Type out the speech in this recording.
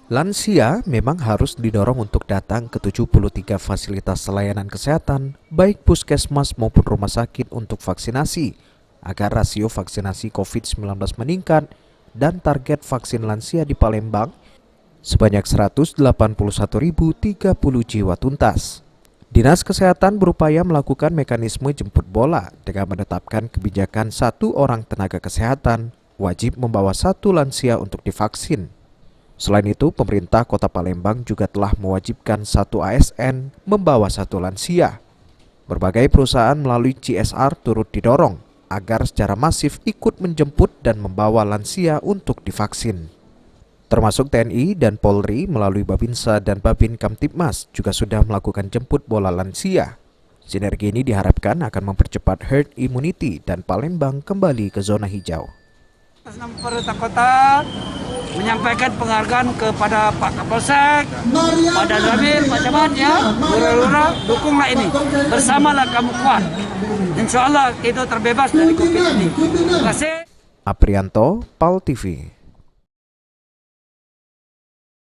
Lansia memang harus didorong untuk datang ke 73 fasilitas layanan kesehatan, baik puskesmas maupun rumah sakit untuk vaksinasi, agar rasio vaksinasi COVID-19 meningkat dan target vaksin lansia di Palembang sebanyak 181.030 jiwa tuntas. Dinas Kesehatan berupaya melakukan mekanisme jemput bola dengan menetapkan kebijakan satu orang tenaga kesehatan wajib membawa satu lansia untuk divaksin. Selain itu, pemerintah Kota Palembang juga telah mewajibkan satu ASN membawa satu lansia. Berbagai perusahaan melalui CSR turut didorong agar secara masif ikut menjemput dan membawa lansia untuk divaksin. Termasuk TNI dan Polri melalui Babinsa dan Babin Kamtibmas juga sudah melakukan jemput bola lansia. Sinergi ini diharapkan akan mempercepat herd immunity dan Palembang kembali ke zona hijau. Pemerintah kota menyampaikan penghargaan kepada Pak Kapolsek, Pak Danramil, Pak Camat, ya, lurah-lurah, dukunglah ini. Bersamalah kamu kuat. Insya Allah itu terbebas dari COVID ini. Terima kasih. Aprianto, PAL TV.